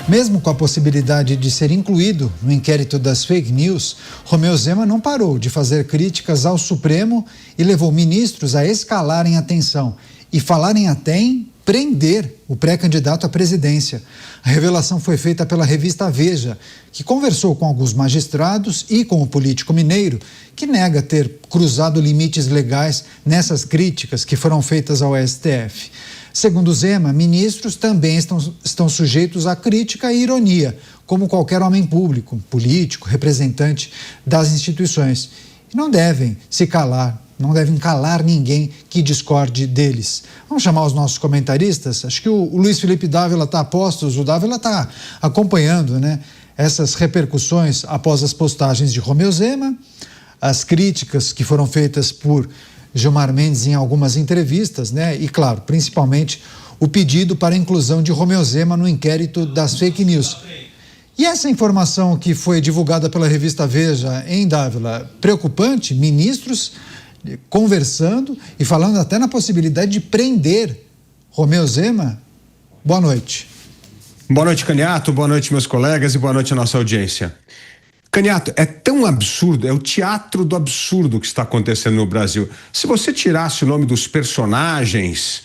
Mesmo com a possibilidade de ser incluído no inquérito das fake news, Romeu Zema não parou de fazer críticas ao Supremo e levou ministros a escalarem a tensão e falarem até em prender o pré-candidato à presidência. A revelação foi feita pela revista Veja, que conversou com alguns magistrados e com o político mineiro, que nega ter cruzado limites legais nessas críticas que foram feitas ao STF. Segundo Zema, ministros também estão sujeitos a crítica e ironia, como qualquer homem público, político, representante das instituições. E não devem se calar, não devem calar ninguém que discorde deles. Vamos chamar os nossos comentaristas? Acho que o Luiz Felipe Dávila está a postos, o Dávila está acompanhando, né, essas repercussões após as postagens de Romeu Zema, as críticas que foram feitas por Gilmar Mendes em algumas entrevistas, né? E, claro, principalmente o pedido para a inclusão de Romeu Zema no inquérito das fake news. E essa informação que foi divulgada pela revista Veja em Dávila, preocupante, ministros conversando e falando até na possibilidade de prender Romeu Zema. Boa noite. Boa noite, Caniato, boa noite, meus colegas, e boa noite à nossa audiência. Caniato, é tão absurdo, é o teatro do absurdo que está acontecendo no Brasil. Se você tirasse o nome dos personagens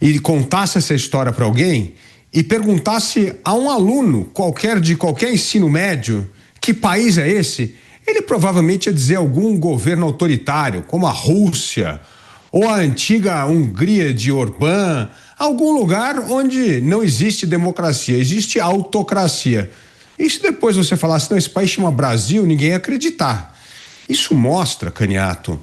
e contasse essa história para alguém e perguntasse a um aluno qualquer de qualquer ensino médio que país é esse, ele provavelmente ia dizer algum governo autoritário, como a Rússia ou a antiga Hungria de Orbán, algum lugar onde não existe democracia, existe autocracia. E se depois você falasse, não, esse país chama Brasil, ninguém ia acreditar. Isso mostra, Caniato,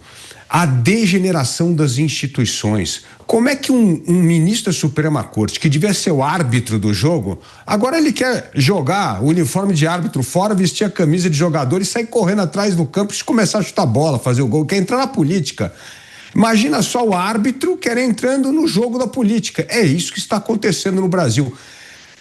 a degeneração das instituições. Como é que um ministro da Suprema Corte, que devia ser o árbitro do jogo, agora ele quer jogar o uniforme de árbitro fora, vestir a camisa de jogador e sair correndo atrás do campo e começar a chutar bola, fazer o gol, quer entrar na política. Imagina só o árbitro quer entrando no jogo da política. É isso que está acontecendo no Brasil.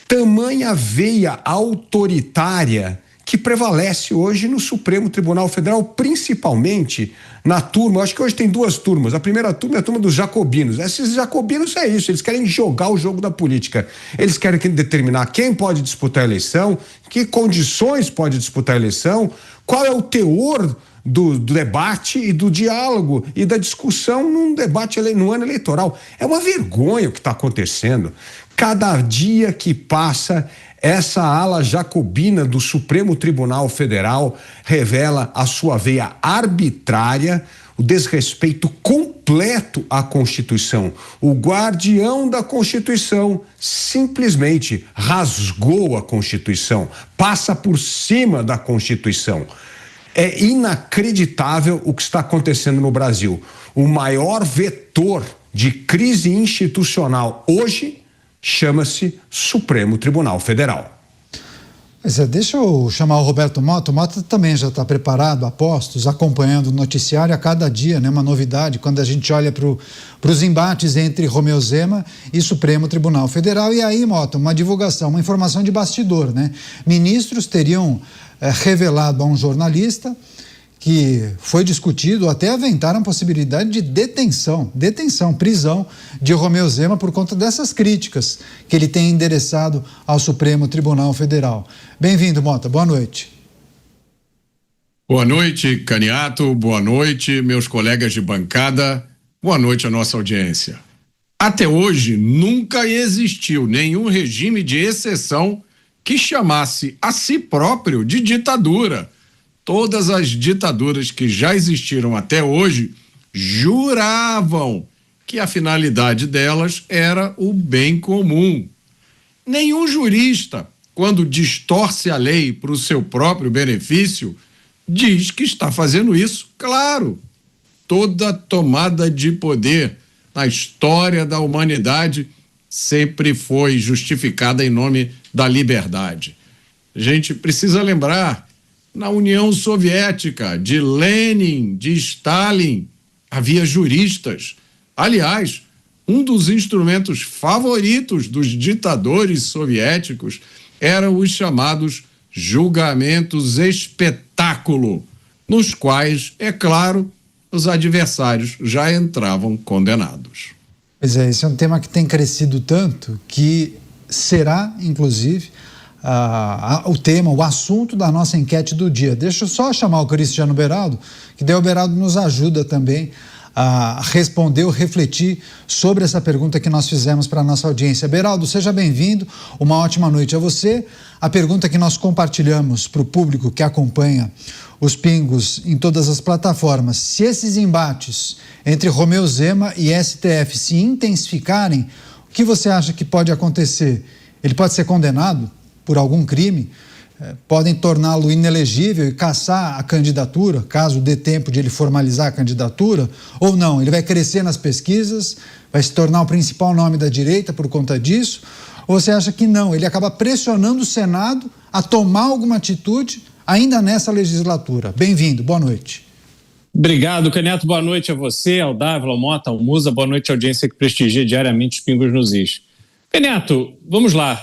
Tamanha veia autoritária que prevalece hoje no Supremo Tribunal Federal, principalmente na turma. Eu acho que hoje tem duas turmas. A primeira turma é a turma dos jacobinos. Esses jacobinos é isso, eles querem jogar o jogo da política. Eles querem determinar quem pode disputar a eleição, que condições pode disputar a eleição, qual é o teor do debate e do diálogo e da discussão num debate no ano eleitoral. É uma vergonha o que está acontecendo. Cada dia que passa, essa ala jacobina do Supremo Tribunal Federal revela a sua veia arbitrária, o desrespeito completo à Constituição. O guardião da Constituição simplesmente rasgou a Constituição, passa por cima da Constituição. É inacreditável o que está acontecendo no Brasil. O maior vetor de crise institucional hoje chama-se Supremo Tribunal Federal. Pois é, deixa eu chamar o Roberto Mota. O Mota também já está preparado, a postos, acompanhando o noticiário a cada dia, né? Uma novidade quando a gente olha para os embates entre Romeu Zema e Supremo Tribunal Federal. E aí, Mota, uma divulgação, uma informação de bastidor, né? Ministros teriam revelado a um jornalista que foi discutido, até aventaram a possibilidade de prisão de Romeu Zema por conta dessas críticas que ele tem endereçado ao Supremo Tribunal Federal. Bem-vindo, Mota, boa noite. Boa noite, Caniato, boa noite, meus colegas de bancada, boa noite à nossa audiência. Até hoje, nunca existiu nenhum regime de exceção que chamasse a si próprio de ditadura. Todas as ditaduras que já existiram até hoje juravam que a finalidade delas era o bem comum. Nenhum jurista, quando distorce a lei para o seu próprio benefício, diz que está fazendo isso. Claro, toda tomada de poder na história da humanidade sempre foi justificada em nome da liberdade. A gente precisa lembrar, na União Soviética, de Lenin, de Stalin, havia juristas. Aliás, um dos instrumentos favoritos dos ditadores soviéticos eram os chamados julgamentos espetáculo, nos quais, é claro, os adversários já entravam condenados. Pois é, esse é um tema que tem crescido tanto que será, inclusive, o tema, o assunto da nossa enquete do dia. Deixa eu só chamar o Cristiano Beraldo, que daí o Beraldo nos ajuda também a responder ou refletir sobre essa pergunta que nós fizemos para a nossa audiência. Beraldo, seja bem-vindo, uma ótima noite a você. A pergunta que nós compartilhamos para o público que acompanha os Pingos em todas as plataformas: se esses embates entre Romeu Zema e STF se intensificarem, o que você acha que pode acontecer? Ele pode ser condenado por algum crime? Podem torná-lo inelegível e cassar a candidatura, caso dê tempo de ele formalizar a candidatura, ou não? Ele vai crescer nas pesquisas, vai se tornar o principal nome da direita por conta disso? Ou você acha que não? Ele acaba pressionando o Senado a tomar alguma atitude ainda nessa legislatura? Bem-vindo, boa noite. Obrigado, Caniato. Boa noite a você, ao Dávila, ao Mota, ao Musa. Boa noite à audiência que prestigia diariamente os Pingos nos Is. Caniato, vamos lá.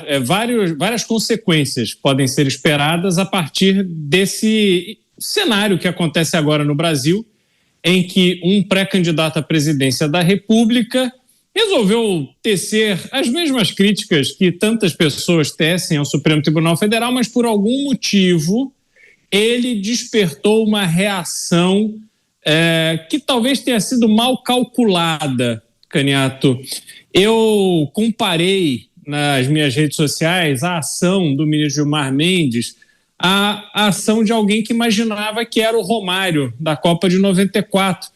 Várias consequências podem ser esperadas a partir desse cenário que acontece agora no Brasil, em que um pré-candidato à presidência da República resolveu tecer as mesmas críticas que tantas pessoas tecem ao Supremo Tribunal Federal, mas por algum motivo ele despertou uma reação que talvez tenha sido mal calculada, Caniato. Eu comparei nas minhas redes sociais a ação do ministro Gilmar Mendes à ação de alguém que imaginava que era o Romário da Copa de 94,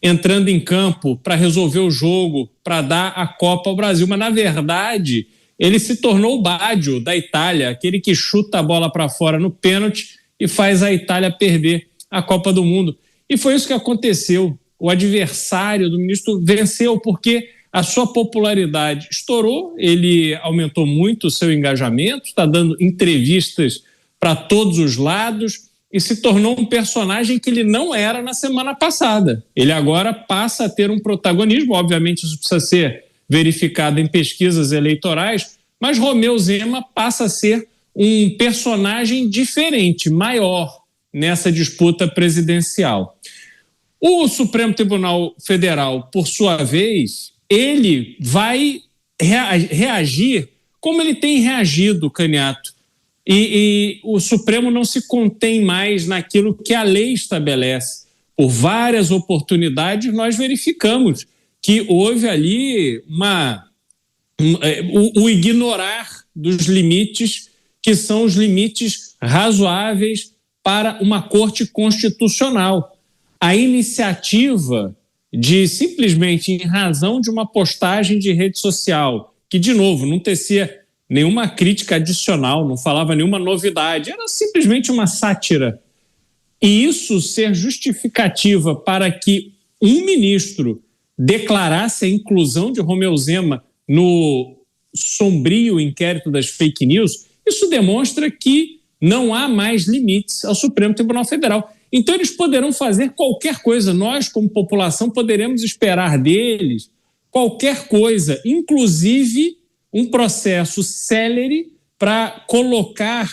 entrando em campo para resolver o jogo, para dar a Copa ao Brasil. Mas, na verdade, ele se tornou o Baggio da Itália, aquele que chuta a bola para fora no pênalti e faz a Itália perder a Copa do Mundo. E foi isso que aconteceu. O adversário do ministro venceu porque a sua popularidade estourou, ele aumentou muito o seu engajamento, está dando entrevistas para todos os lados e se tornou um personagem que ele não era na semana passada. Ele agora passa a ter um protagonismo, obviamente isso precisa ser verificado em pesquisas eleitorais, mas Romeu Zema passa a ser um personagem diferente, maior nessa disputa presidencial. O Supremo Tribunal Federal, por sua vez, ele vai reagir como ele tem reagido, Caniato. E o Supremo não se contém mais naquilo que a lei estabelece. Por várias oportunidades, nós verificamos que houve ali o ignorar dos limites, que são os limites razoáveis para uma corte constitucional. A iniciativa de simplesmente, em razão de uma postagem de rede social, que, de novo, não tecia nenhuma crítica adicional, não falava nenhuma novidade, era simplesmente uma sátira. E isso ser justificativa para que um ministro declarasse a inclusão de Romeu Zema no sombrio inquérito das fake news, isso demonstra que não há mais limites ao Supremo Tribunal Federal. Então eles poderão fazer qualquer coisa, nós como população poderemos esperar deles qualquer coisa, inclusive um processo célere para colocar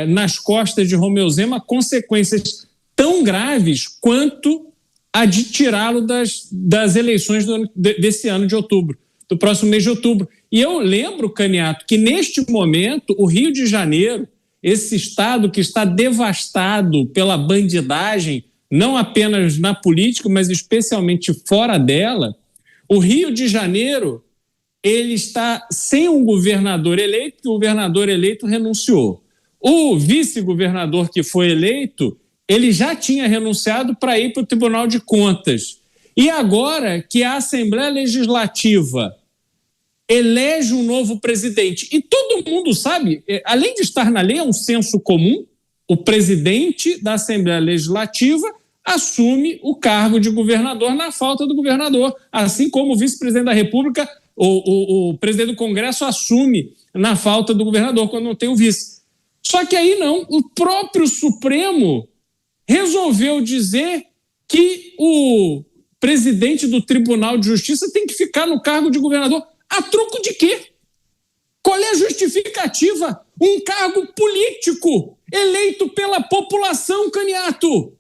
nas costas de Romeu Zema consequências tão graves quanto a de tirá-lo das eleições desse ano de outubro, do próximo mês de outubro. E eu lembro, Caniato, que neste momento o Rio de Janeiro, esse estado que está devastado pela bandidagem, não apenas na política, mas especialmente fora dela, o Rio de Janeiro ele está sem um governador eleito, que o governador eleito renunciou. O vice-governador que foi eleito, ele já tinha renunciado para ir para o Tribunal de Contas. E agora que a Assembleia Legislativa elege um novo presidente, e todo mundo sabe, além de estar na lei, é um senso comum, o presidente da Assembleia Legislativa assume o cargo de governador na falta do governador, assim como o vice-presidente da República, o presidente do Congresso assume na falta do governador, quando não tem o vice. Só que aí não, o próprio Supremo resolveu dizer que o presidente do Tribunal de Justiça tem que ficar no cargo de governador. A troco de quê? Qual é a justificativa? Um cargo político eleito pela população, Caniato.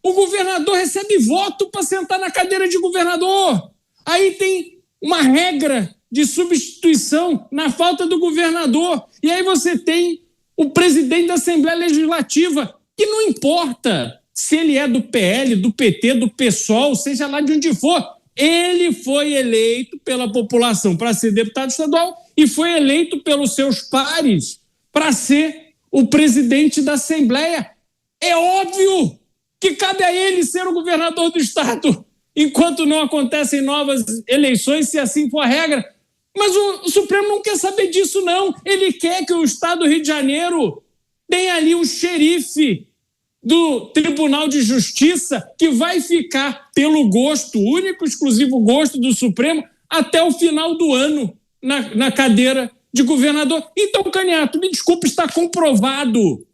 O governador recebe voto para sentar na cadeira de governador. Aí tem uma regra de substituição na falta do governador. E aí você tem o presidente da Assembleia Legislativa, que não importa se ele é do PL, do PT, do PSOL, seja lá de onde for, ele foi eleito pela população para ser deputado estadual e foi eleito pelos seus pares para ser o presidente da Assembleia. É óbvio que cabe a ele ser o governador do estado, enquanto não acontecem novas eleições, se assim for a regra. Mas o Supremo não quer saber disso, não. Ele quer que o estado do Rio de Janeiro tenha ali um xerife do Tribunal de Justiça que vai ficar pelo gosto, único e exclusivo gosto do Supremo, até o final do ano na cadeira de governador. Então, Caniato, me desculpe, está comprovado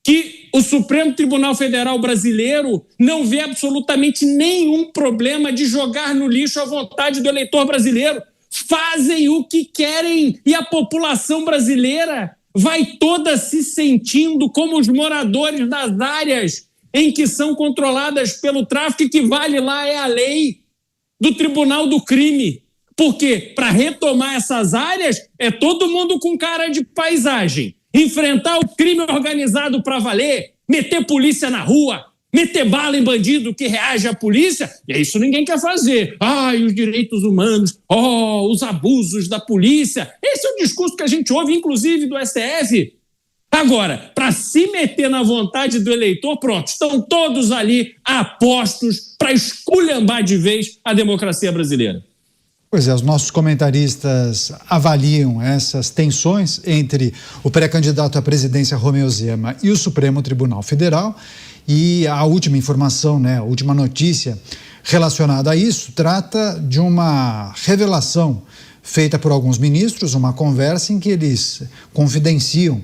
que o Supremo Tribunal Federal brasileiro não vê absolutamente nenhum problema de jogar no lixo a vontade do eleitor brasileiro. Fazem o que querem e a população brasileira vai toda se sentindo como os moradores das áreas em que são controladas pelo tráfico, e que vale lá é a lei do Tribunal do Crime. Porque para retomar essas áreas é todo mundo com cara de paisagem. Enfrentar o crime organizado para valer, meter polícia na rua, meter bala em bandido que reage à polícia, e isso ninguém quer fazer. Ai, os direitos humanos, os abusos da polícia. Esse é o discurso que a gente ouve, inclusive, do STF. Agora, para se meter na vontade do eleitor, pronto, estão todos ali apostos para esculhambar de vez a democracia brasileira. Pois é, os nossos comentaristas avaliam essas tensões entre o pré-candidato à presidência Romeu Zema e o Supremo Tribunal Federal. E a última informação, a última notícia relacionada a isso, trata de uma revelação feita por alguns ministros, uma conversa em que eles confidenciam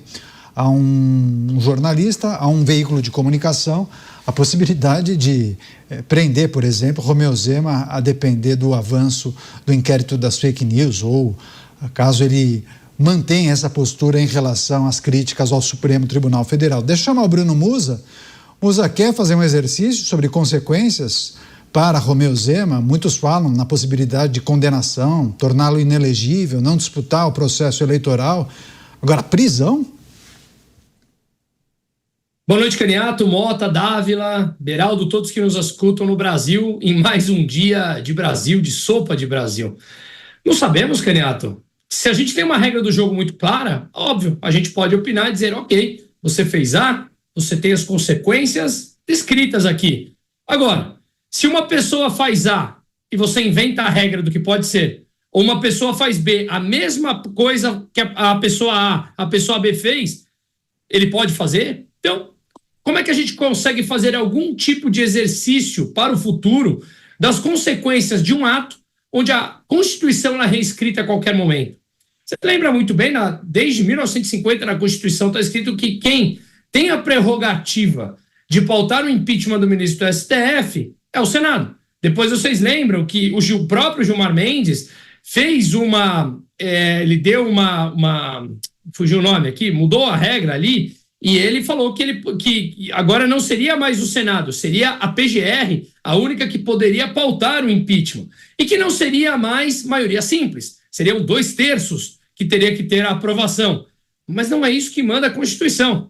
a um jornalista, a um veículo de comunicação, a possibilidade de prender, por exemplo, Romeu Zema, a depender do avanço do inquérito das fake news, ou caso ele mantenha essa postura em relação às críticas ao Supremo Tribunal Federal. Deixa eu chamar o Bruno Musa. Musa, quer fazer um exercício sobre consequências para Romeu Zema? Muitos falam na possibilidade de condenação, torná-lo inelegível, não disputar o processo eleitoral. Agora, prisão? Boa noite, Caniato, Mota, Dávila, Beraldo, todos que nos escutam no Brasil, em mais um dia de Brasil, de sopa de Brasil. Não sabemos, Caniato, se a gente tem uma regra do jogo muito clara, óbvio, a gente pode opinar e dizer, ok, você fez A, você tem as consequências descritas aqui. Agora, se uma pessoa faz A e você inventa a regra do que pode ser, ou uma pessoa faz B, a mesma coisa que a pessoa B fez, ele pode fazer? Então, como é que a gente consegue fazer algum tipo de exercício para o futuro das consequências de um ato onde a Constituição é reescrita a qualquer momento? Você lembra muito bem, desde 1950 na Constituição está escrito que quem tem a prerrogativa de pautar o impeachment do ministro do STF é o Senado. Depois vocês lembram que o próprio Gilmar Mendes fez ele deu fugiu o nome aqui, mudou a regra ali, e ele falou que agora não seria mais o Senado, seria a PGR, a única que poderia pautar o impeachment, e que não seria mais maioria simples, seriam 2/3 que teria que ter a aprovação. Mas não é isso que manda a Constituição.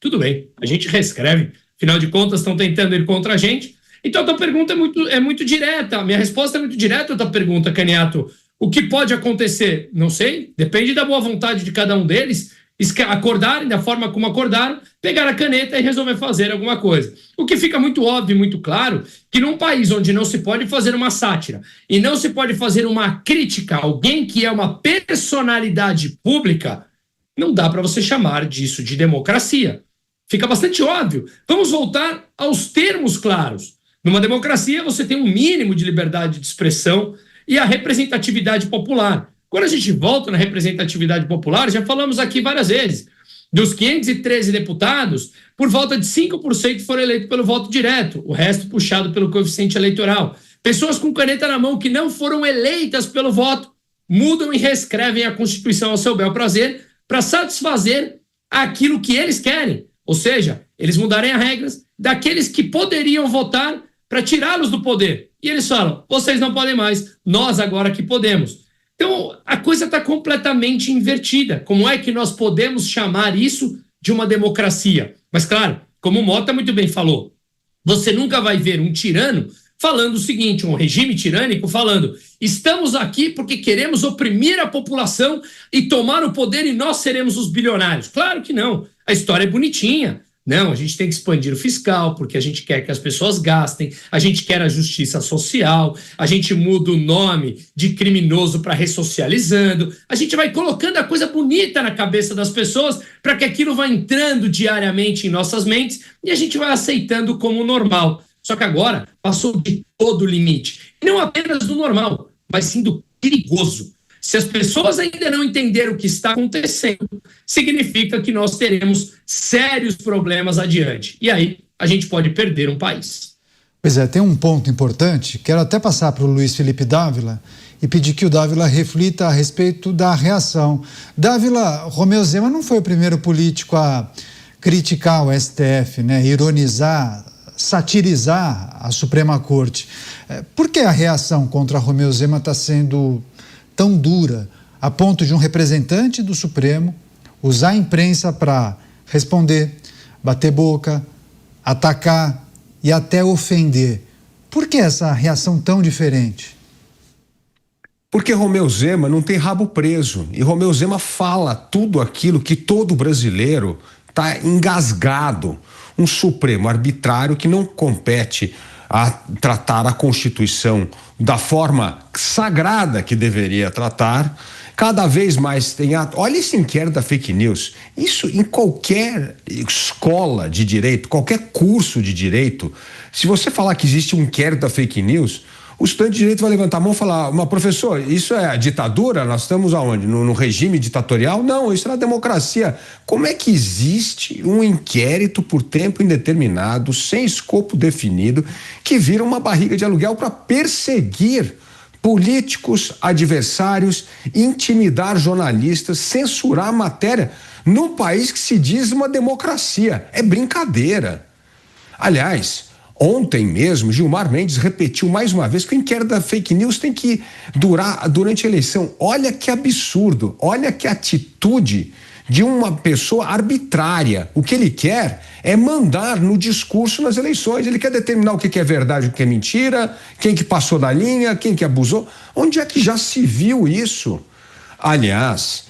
Tudo bem, a gente reescreve, afinal de contas estão tentando ir contra a gente. Então a tua pergunta é muito direta, a minha resposta é muito direta à tua pergunta, Caniato. O que pode acontecer? Não sei, depende da boa vontade de cada um deles, acordarem da forma como acordaram, pegar a caneta e resolver fazer alguma coisa. O que fica muito óbvio e muito claro, que num país onde não se pode fazer uma sátira e não se pode fazer uma crítica a alguém que é uma personalidade pública, não dá para você chamar disso de democracia. Fica bastante óbvio. Vamos voltar aos termos claros. Numa democracia, você tem um mínimo de liberdade de expressão e a representatividade popular. Quando a gente volta na representatividade popular, já falamos aqui várias vezes, dos 513 deputados, por volta de 5% foram eleitos pelo voto direto, o resto puxado pelo coeficiente eleitoral. Pessoas com caneta na mão que não foram eleitas pelo voto mudam e reescrevem a Constituição ao seu bel prazer para satisfazer aquilo que eles querem. Ou seja, eles mudarem as regras daqueles que poderiam votar para tirá-los do poder. E eles falam, vocês não podem mais, nós agora que podemos. Então, a coisa está completamente invertida. Como é que nós podemos chamar isso de uma democracia? Mas, claro, como o Mota muito bem falou, você nunca vai ver um tirano falando o seguinte, um regime tirânico falando: estamos aqui porque queremos oprimir a população e tomar o poder e nós seremos os bilionários. Claro que não. A história é bonitinha. Não, a gente tem que expandir o fiscal porque a gente quer que as pessoas gastem, a gente quer a justiça social, a gente muda o nome de criminoso para ressocializando, a gente vai colocando a coisa bonita na cabeça das pessoas para que aquilo vá entrando diariamente em nossas mentes e a gente vai aceitando como normal. Só que agora passou de todo o limite. Não apenas do normal, mas sim do perigoso. Se as pessoas ainda não entenderam o que está acontecendo, significa que nós teremos sérios problemas adiante. E aí a gente pode perder um país. Pois é, tem um ponto importante. Quero até passar para o Luiz Felipe Dávila e pedir que o Dávila reflita a respeito da reação. Dávila, Romeu Zema não foi o primeiro político a criticar o STF, né? Ironizar, satirizar a Suprema Corte. Por que a reação contra Romeu Zema está sendo tão dura, a ponto de um representante do Supremo usar a imprensa para responder, bater boca, atacar e até ofender? Por que essa reação tão diferente? Porque Romeu Zema não tem rabo preso e Romeu Zema fala tudo aquilo que todo brasileiro está engasgado. Um Supremo arbitrário que não compete a tratar a Constituição da forma sagrada que deveria tratar, cada vez mais tem... Olha esse inquérito da fake news. Isso em qualquer escola de direito, qualquer curso de direito, se você falar que existe um inquérito da fake news, o estudante de direito vai levantar a mão e falar: mas professor, isso é a ditadura? Nós estamos aonde? No regime ditatorial? Não, isso é a democracia. Como é que existe um inquérito por tempo indeterminado, sem escopo definido, que vira uma barriga de aluguel para perseguir políticos, adversários, intimidar jornalistas, censurar a matéria num país que se diz uma democracia? É brincadeira. Aliás, ontem mesmo, Gilmar Mendes repetiu mais uma vez que o inquérito da fake news tem que durar durante a eleição. Olha que absurdo, olha que atitude de uma pessoa arbitrária. O que ele quer é mandar no discurso nas eleições. Ele quer determinar o que é verdade, o que é mentira, quem que passou da linha, quem que abusou. Onde é que já se viu isso? Aliás,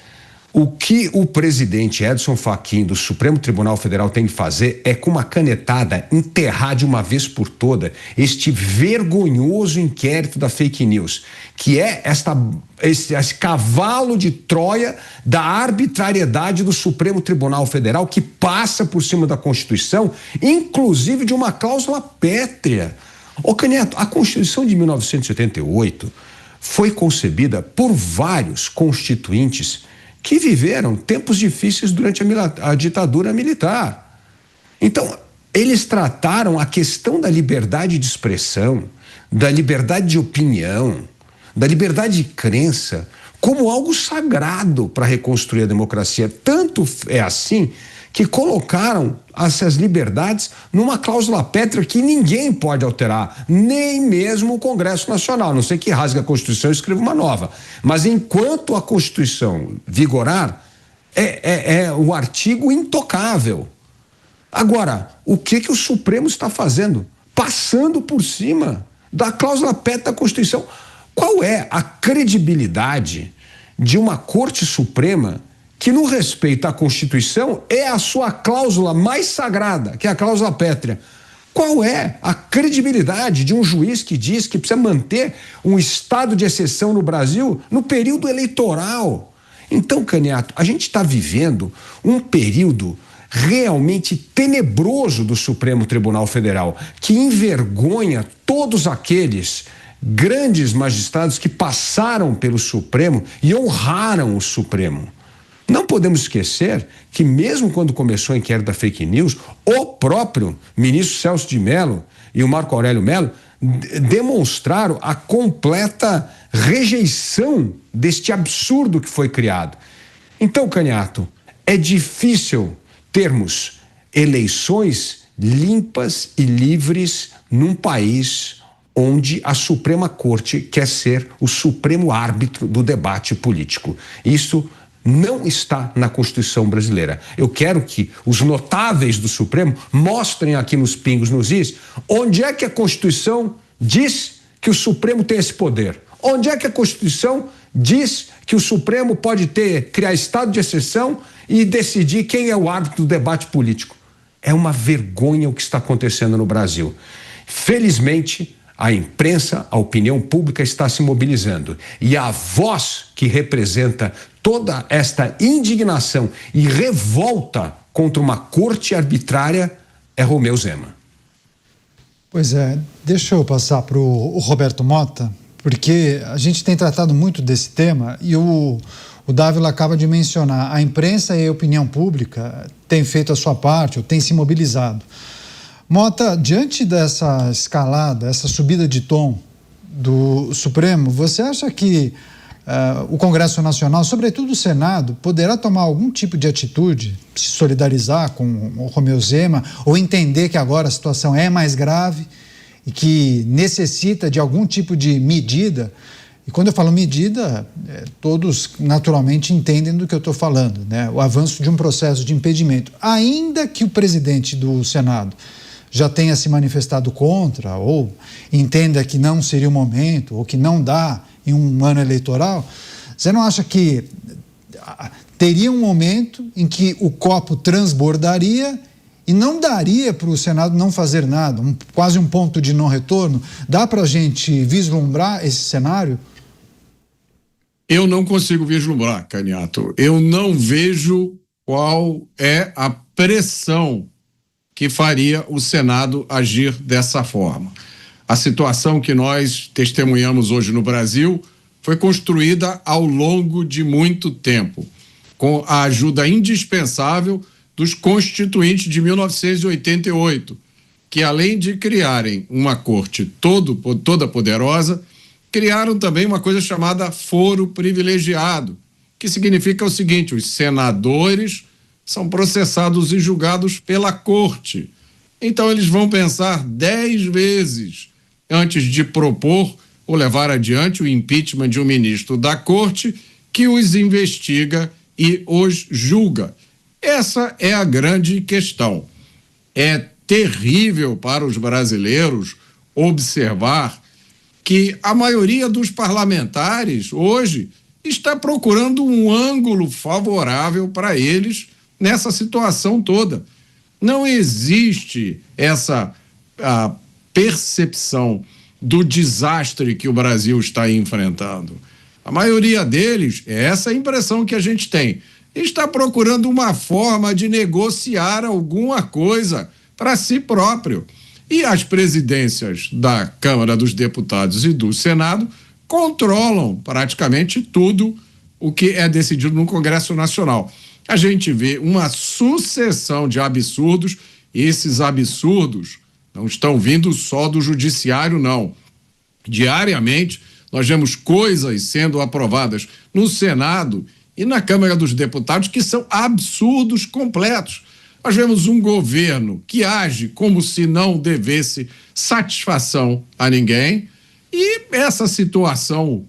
o que o presidente Edson Fachin do Supremo Tribunal Federal tem que fazer é, com uma canetada, enterrar de uma vez por toda este vergonhoso inquérito da fake news, que é esse cavalo de Troia da arbitrariedade do Supremo Tribunal Federal, que passa por cima da Constituição, inclusive de uma cláusula pétrea. Ô Caneto, a Constituição de 1988 foi concebida por vários constituintes que viveram tempos difíceis durante a ditadura militar. Então, eles trataram a questão da liberdade de expressão, da liberdade de opinião, da liberdade de crença, como algo sagrado para reconstruir a democracia. Tanto é assim que colocaram essas liberdades numa cláusula pétrea que ninguém pode alterar, nem mesmo o Congresso Nacional, a não ser que rasgue a Constituição e escreva uma nova. Mas enquanto a Constituição vigorar, é o artigo intocável. Agora, o que o Supremo está fazendo? Passando por cima da cláusula pétrea da Constituição. Qual é a credibilidade de uma Corte Suprema que, no respeito à Constituição, é a sua cláusula mais sagrada, que é a cláusula pétrea? Qual é a credibilidade de um juiz que diz que precisa manter um estado de exceção no Brasil no período eleitoral? Então, Caniato, a gente está vivendo um período realmente tenebroso do Supremo Tribunal Federal, que envergonha todos aqueles grandes magistrados que passaram pelo Supremo e honraram o Supremo. Não podemos esquecer que, mesmo quando começou o inquérito da fake news, o próprio ministro Celso de Mello e o Marco Aurélio Mello demonstraram a completa rejeição deste absurdo que foi criado. Então, Caniato, é difícil termos eleições limpas e livres num país onde a Suprema Corte quer ser o supremo árbitro do debate político. Isso não está na Constituição brasileira. Eu quero que os notáveis do Supremo mostrem aqui nos pingos nos is onde é que a Constituição diz que o Supremo tem esse poder. Onde é que a Constituição diz que o Supremo pode criar estado de exceção e decidir quem é o árbitro do debate político. É uma vergonha o que está acontecendo no Brasil. Felizmente, a imprensa, a opinião pública está se mobilizando. E a voz que representa toda esta indignação e revolta contra uma corte arbitrária é Romeu Zema. Pois é, deixa eu passar para o Roberto Mota, porque a gente tem tratado muito desse tema e o Dávila acaba de mencionar, a imprensa e a opinião pública têm feito a sua parte, ou têm se mobilizado. Mota, diante dessa escalada, essa subida de tom do Supremo, você acha que o Congresso Nacional, sobretudo o Senado, poderá tomar algum tipo de atitude, se solidarizar com o Romeu Zema, ou entender que agora a situação é mais grave e que necessita de algum tipo de medida? E quando eu falo medida, todos naturalmente entendem do que eu estou falando, né? O avanço de um processo de impedimento. Ainda que o presidente do Senado já tenha se manifestado contra, ou entenda que não seria o momento, ou que não dá em um ano eleitoral, você não acha que teria um momento em que o copo transbordaria e não daria para o Senado não fazer nada, quase um ponto de não retorno? Dá para a gente vislumbrar esse cenário? Eu não consigo vislumbrar, Caniato. Eu não vejo qual é a pressão que faria o Senado agir dessa forma. A situação que nós testemunhamos hoje no Brasil foi construída ao longo de muito tempo, com a ajuda indispensável dos constituintes de 1988, que além de criarem uma corte toda poderosa, criaram também uma coisa chamada foro privilegiado, que significa o seguinte: os senadores são processados e julgados pela corte. Então eles vão pensar 10 vezes antes de propor ou levar adiante o impeachment de um ministro da corte que os investiga e os julga. Essa é a grande questão. É terrível para os brasileiros observar que a maioria dos parlamentares hoje está procurando um ângulo favorável para eles nessa situação toda. Não existe essa percepção do desastre que o Brasil está enfrentando. A maioria deles, é essa a impressão que a gente tem, está procurando uma forma de negociar alguma coisa para si próprio. E as presidências da Câmara dos Deputados e do Senado controlam praticamente tudo o que é decidido no Congresso Nacional. A gente vê uma sucessão de absurdos, e esses absurdos não estão vindo só do judiciário, não. Diariamente, nós vemos coisas sendo aprovadas no Senado e na Câmara dos Deputados que são absurdos completos. Nós vemos um governo que age como se não devesse satisfação a ninguém, e essa situação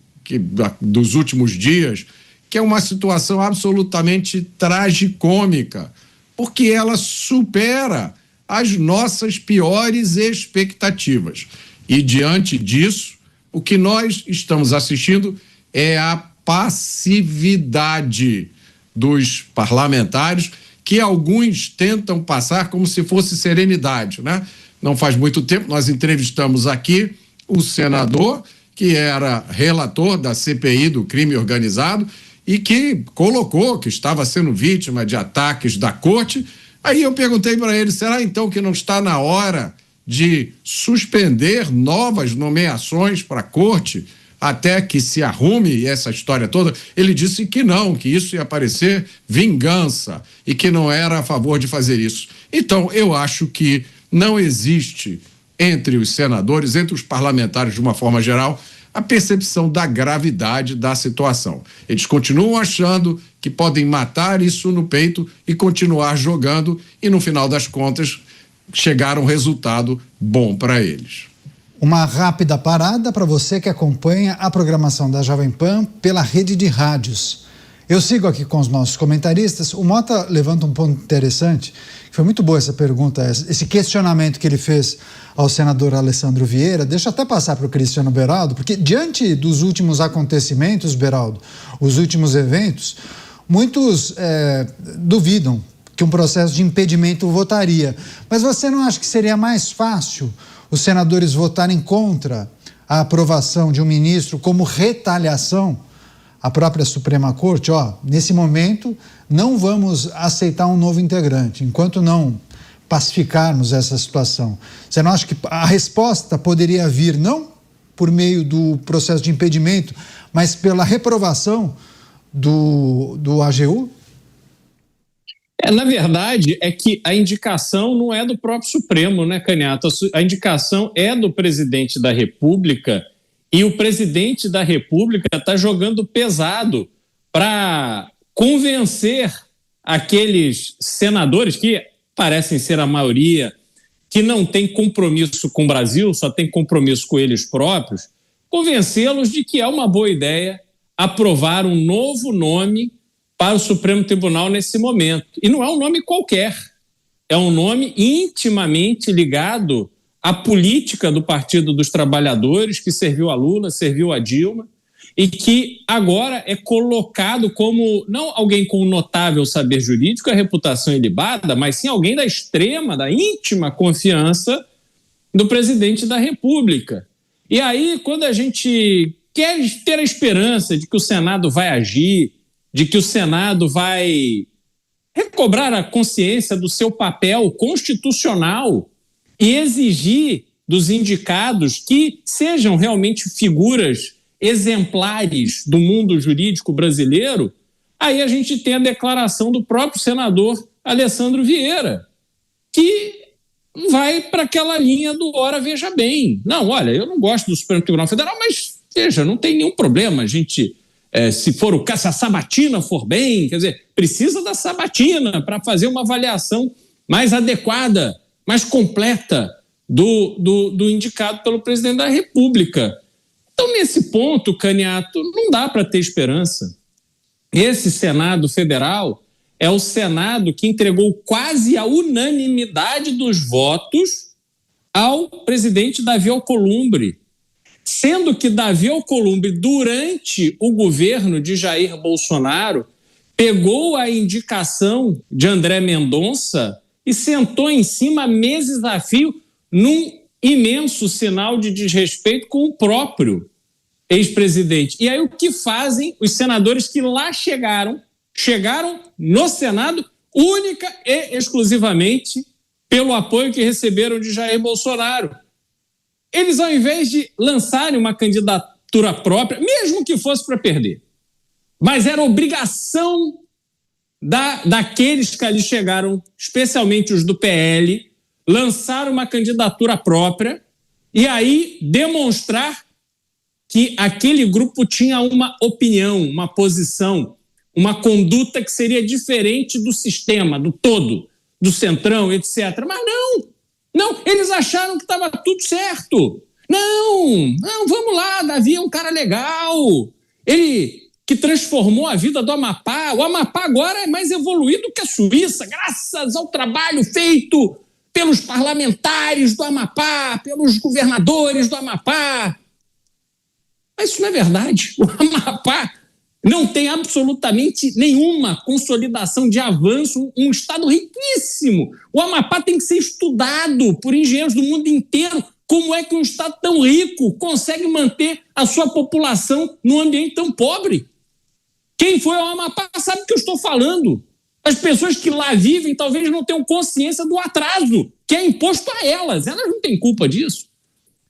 dos últimos dias, que é uma situação absolutamente tragicômica, porque ela supera as nossas piores expectativas. E diante disso, o que nós estamos assistindo é a passividade dos parlamentares, que alguns tentam passar como se fosse serenidade, né? Não faz muito tempo nós entrevistamos aqui o senador que era relator da CPI do crime organizado e que colocou que estava sendo vítima de ataques da corte. Aí eu perguntei para ele, será então que não está na hora de suspender novas nomeações para a corte até que se arrume essa história toda? Ele disse que não, que isso ia parecer vingança e que não era a favor de fazer isso. Então, eu acho que não existe entre os senadores, entre os parlamentares de uma forma geral, a percepção da gravidade da situação. Eles continuam achando que podem matar isso no peito e continuar jogando, e no final das contas chegar a um resultado bom para eles. Uma rápida parada para você que acompanha a programação da Jovem Pan pela rede de rádios. Eu sigo aqui com os nossos comentaristas. O Mota levanta um ponto interessante. Foi muito boa essa pergunta, esse questionamento que ele fez ao senador Alessandro Vieira. Deixa eu até passar para o Cristiano Beraldo, porque diante dos últimos acontecimentos, Beraldo, os últimos eventos, muitos duvidam que um processo de impedimento votaria. Mas você não acha que seria mais fácil os senadores votarem contra a aprovação de um ministro como retaliação à própria Suprema Corte? Nesse momento não vamos aceitar um novo integrante, enquanto não pacificarmos essa situação. Você não acha que a resposta poderia vir não por meio do processo de impedimento, mas pela reprovação do AGU? Na verdade, é que a indicação não é do próprio Supremo, né, Canhato? A indicação é do presidente da República e o presidente da República está jogando pesado para convencer aqueles senadores, que parecem ser a maioria, que não tem compromisso com o Brasil, só tem compromisso com eles próprios, convencê-los de que é uma boa ideia aprovar um novo nome para o Supremo Tribunal nesse momento. E não é um nome qualquer, é um nome intimamente ligado à política do Partido dos Trabalhadores, que serviu a Lula, serviu a Dilma, e que agora é colocado como não alguém com notável saber jurídico, a reputação ilibada, mas sim alguém da extrema, da íntima confiança do presidente da República. E aí, quando a gente quer ter a esperança de que o Senado vai agir, de que o Senado vai recobrar a consciência do seu papel constitucional e exigir dos indicados que sejam realmente figuras exemplares do mundo jurídico brasileiro, aí a gente tem a declaração do próprio senador Alessandro Vieira, que vai para aquela linha do ora veja bem. Não, olha, eu não gosto do Supremo Tribunal Federal, mas veja, não tem nenhum problema a gente... se for o caso, se a sabatina for bem, quer dizer, precisa da sabatina para fazer uma avaliação mais adequada, mais completa do indicado pelo presidente da República. Então, nesse ponto, Canhato, não dá para ter esperança. Esse Senado Federal é o Senado que entregou quase a unanimidade dos votos ao presidente Davi Alcolumbre, sendo que Davi Alcolumbre, durante o governo de Jair Bolsonaro, pegou a indicação de André Mendonça e sentou em cima meses a fio num imenso sinal de desrespeito com o próprio ex-presidente. E aí o que fazem os senadores que lá chegaram no Senado única e exclusivamente pelo apoio que receberam de Jair Bolsonaro? Eles, ao invés de lançarem uma candidatura própria, mesmo que fosse para perder, mas era obrigação daqueles que ali chegaram, especialmente os do PL, lançar uma candidatura própria e aí demonstrar que aquele grupo tinha uma opinião, uma posição, uma conduta que seria diferente do sistema, do todo, do centrão, etc. Mas não, eles acharam que estava tudo certo. Não, vamos lá, Davi é um cara legal. Ele que transformou a vida do Amapá. O Amapá agora é mais evoluído que a Suíça, graças ao trabalho feito pelos parlamentares do Amapá, pelos governadores do Amapá. Mas isso não é verdade. O Amapá não tem absolutamente nenhuma consolidação de avanço, um estado riquíssimo. O Amapá tem que ser estudado por engenheiros do mundo inteiro. Como é que um estado tão rico consegue manter a sua população num ambiente tão pobre? Quem foi ao Amapá sabe o que eu estou falando. As pessoas que lá vivem talvez não tenham consciência do atraso que é imposto a elas. Elas não têm culpa disso.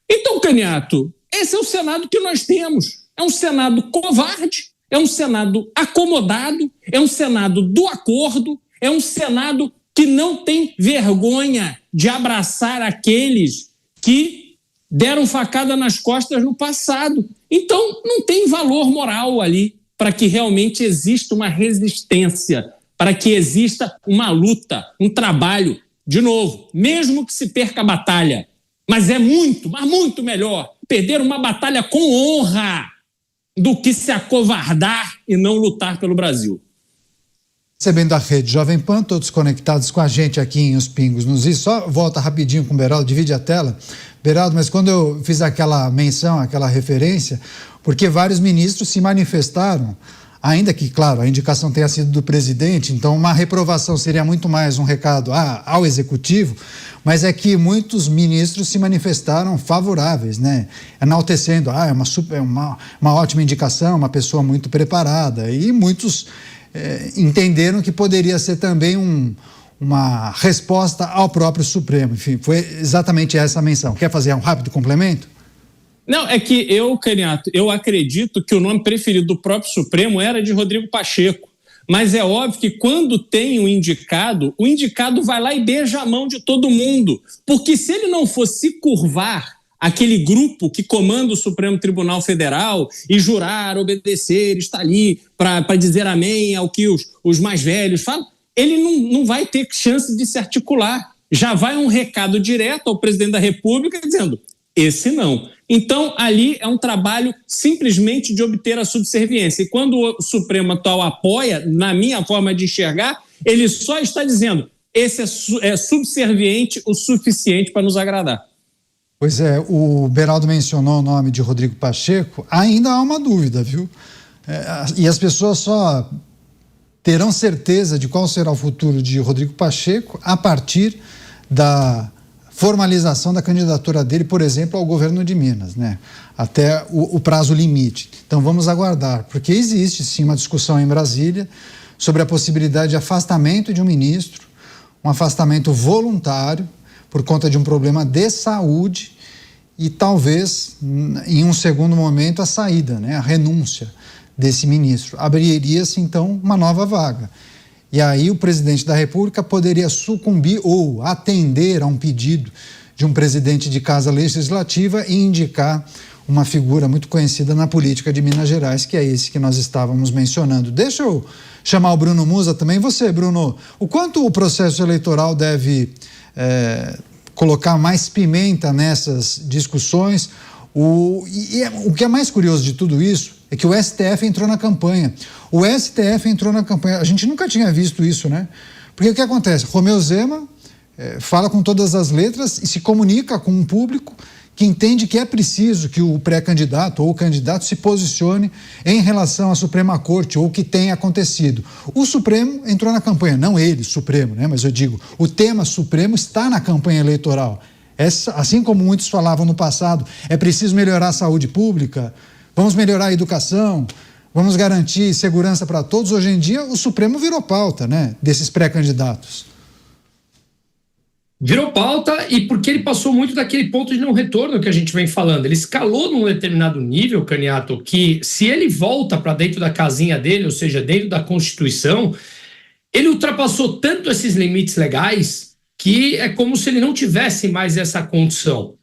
Então, Canhato, esse é o Senado que nós temos. É um Senado covarde, é um Senado acomodado, é um Senado do acordo, é um Senado que não tem vergonha de abraçar aqueles que deram facada nas costas no passado. Então, não tem valor moral ali para que realmente exista uma resistência, para que exista uma luta, um trabalho. De novo, mesmo que se perca a batalha, Mas é muito, mas muito melhor perder uma batalha com honra do que se acovardar e não lutar pelo Brasil. Recebendo a rede Jovem Pan, todos conectados com a gente aqui em Os Pingos nos Is. Só volta rapidinho com o Beraldo, divide a tela. Beraldo, mas quando eu fiz aquela menção, aquela referência, porque vários ministros se manifestaram, ainda que, claro, a indicação tenha sido do presidente, então uma reprovação seria muito mais um recado ao executivo, mas é que muitos ministros se manifestaram favoráveis, né? Enaltecendo, é uma ótima indicação, uma pessoa muito preparada, e muitos entenderam que poderia ser também uma resposta ao próprio Supremo. Enfim, foi exatamente essa a menção. Quer fazer um rápido complemento? Não, é que Caniato, eu acredito que o nome preferido do próprio Supremo era de Rodrigo Pacheco. Mas é óbvio que quando tem o indicado vai lá e beija a mão de todo mundo. Porque se ele não fosse se curvar aquele grupo que comanda o Supremo Tribunal Federal e jurar, obedecer, estar ali para dizer amém ao que os mais velhos falam, ele não vai ter chance de se articular. Já vai um recado direto ao presidente da República dizendo, esse não. Então, ali é um trabalho simplesmente de obter a subserviência. E quando o Supremo atual apoia, na minha forma de enxergar, ele só está dizendo, esse é subserviente o suficiente para nos agradar. Pois é, o Beraldo mencionou o nome de Rodrigo Pacheco, ainda há uma dúvida, viu? E as pessoas só terão certeza de qual será o futuro de Rodrigo Pacheco a partir da formalização da candidatura dele, por exemplo, ao governo de Minas, né? Até o prazo limite. Então vamos aguardar, porque existe sim uma discussão em Brasília sobre a possibilidade de afastamento de um ministro, um afastamento voluntário por conta de um problema de saúde e talvez, em um segundo momento, a saída, né? A renúncia desse ministro. Abriria-se então uma nova vaga. E aí o presidente da República poderia sucumbir ou atender a um pedido de um presidente de casa legislativa e indicar uma figura muito conhecida na política de Minas Gerais, que é esse que nós estávamos mencionando. Deixa eu chamar o Bruno Musa também. Você, Bruno, o quanto o processo eleitoral deve colocar mais pimenta nessas discussões? O que é mais curioso de tudo isso é que o STF entrou na campanha. O STF entrou na campanha. A gente nunca tinha visto isso, né? Porque o que acontece? Romeu Zema fala com todas as letras e se comunica com um público que entende que é preciso que o pré-candidato ou o candidato se posicione em relação à Suprema Corte ou o que tem acontecido. O Supremo entrou na campanha, não ele, Supremo, né? Mas eu digo, o tema Supremo está na campanha eleitoral. Assim como muitos falavam no passado, é preciso melhorar a saúde pública, vamos melhorar a educação, vamos garantir segurança para todos. Hoje em dia, o Supremo virou pauta, né, desses pré-candidatos. Virou pauta e porque ele passou muito daquele ponto de não retorno que a gente vem falando. Ele escalou num determinado nível, Caniato, que se ele volta para dentro da casinha dele, ou seja, dentro da Constituição, ele ultrapassou tanto esses limites legais que é como se ele não tivesse mais essa condição.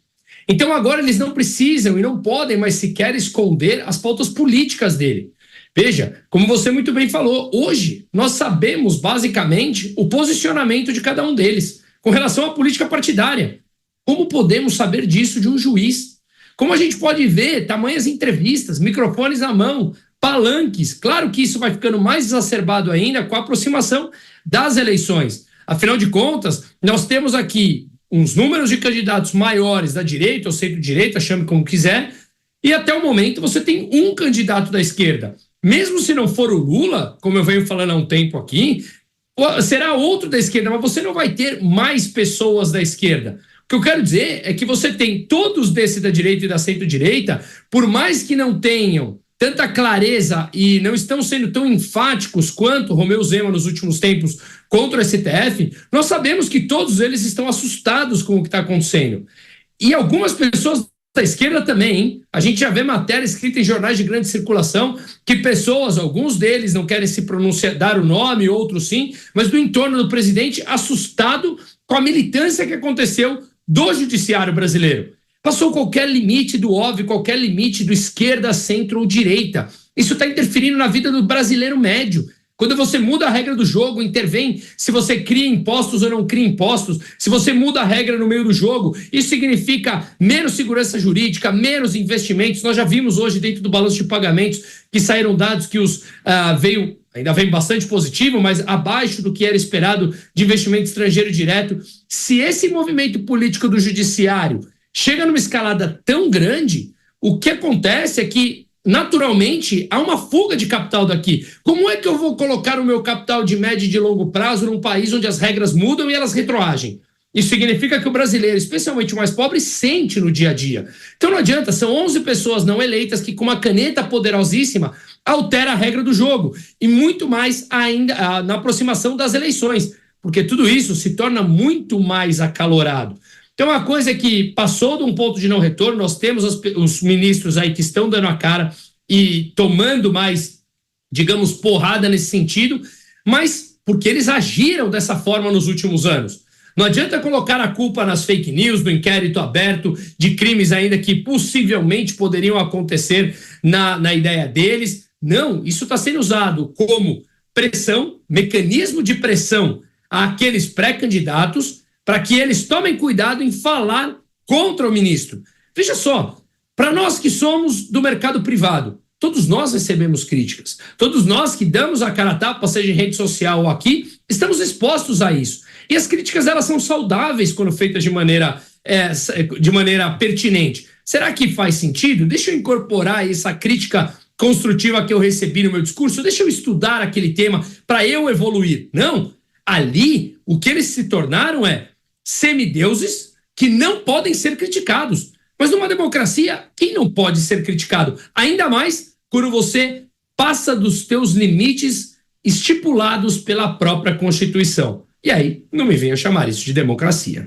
Então agora eles não precisam e não podem mais sequer esconder as pautas políticas dele. Veja, como você muito bem falou, hoje nós sabemos basicamente o posicionamento de cada um deles com relação à política partidária. Como podemos saber disso de um juiz? Como a gente pode ver tamanhas entrevistas, microfones na mão, palanques? Claro que isso vai ficando mais exacerbado ainda com a aproximação das eleições. Afinal de contas, nós temos aqui uns números de candidatos maiores da direita ou centro-direita, chame como quiser, e até o momento você tem um candidato da esquerda. Mesmo se não for o Lula, como eu venho falando há um tempo aqui, será outro da esquerda, mas você não vai ter mais pessoas da esquerda. O que eu quero dizer é que você tem todos desses da direita e da centro-direita, por mais que não tenham tanta clareza e não estão sendo tão enfáticos quanto Romeu Zema nos últimos tempos contra o STF, nós sabemos que todos eles estão assustados com o que está acontecendo. E algumas pessoas da esquerda também, hein? A gente já vê matéria escrita em jornais de grande circulação que pessoas, alguns deles não querem se pronunciar, dar o nome, outros sim, mas do entorno do presidente assustado com a militância que aconteceu do judiciário brasileiro. Passou qualquer limite do óbvio, qualquer limite do esquerda, centro ou direita. Isso está interferindo na vida do brasileiro médio. Quando você muda a regra do jogo, intervém se você cria impostos ou não cria impostos, se você muda a regra no meio do jogo, isso significa menos segurança jurídica, menos investimentos. Nós já vimos hoje dentro do balanço de pagamentos que saíram dados que ainda vem bastante positivo, mas abaixo do que era esperado de investimento estrangeiro direto. Se esse movimento político do judiciário chega numa escalada tão grande, o que acontece é que naturalmente, há uma fuga de capital daqui. Como é que eu vou colocar o meu capital de médio e de longo prazo num país onde as regras mudam e elas retroagem? Isso significa que o brasileiro, especialmente o mais pobre, sente no dia a dia. Então não adianta, são 11 pessoas não eleitas que com uma caneta poderosíssima altera a regra do jogo. E muito mais ainda na aproximação das eleições, porque tudo isso se torna muito mais acalorado. Então, uma coisa que passou de um ponto de não retorno, nós temos os ministros aí que estão dando a cara e tomando mais, digamos, porrada nesse sentido, mas porque eles agiram dessa forma nos últimos anos. Não adianta colocar a culpa nas fake news, no inquérito aberto, de crimes ainda que possivelmente poderiam acontecer na ideia deles. Não, isso está sendo usado como pressão, mecanismo de pressão àqueles pré-candidatos, para que eles tomem cuidado em falar contra o ministro. Veja só, para nós que somos do mercado privado, todos nós recebemos críticas, todos nós que damos a cara a tapa, seja em rede social ou aqui, estamos expostos a isso. E as críticas, elas são saudáveis quando feitas de maneira pertinente. Será que faz sentido? Deixa eu incorporar essa crítica construtiva que eu recebi no meu discurso, deixa eu estudar aquele tema para eu evoluir. Não, ali o que eles se tornaram é semideuses que não podem ser criticados. Mas numa democracia, quem não pode ser criticado? Ainda mais quando você passa dos teus limites estipulados pela própria Constituição. E aí, não me venha chamar isso de democracia.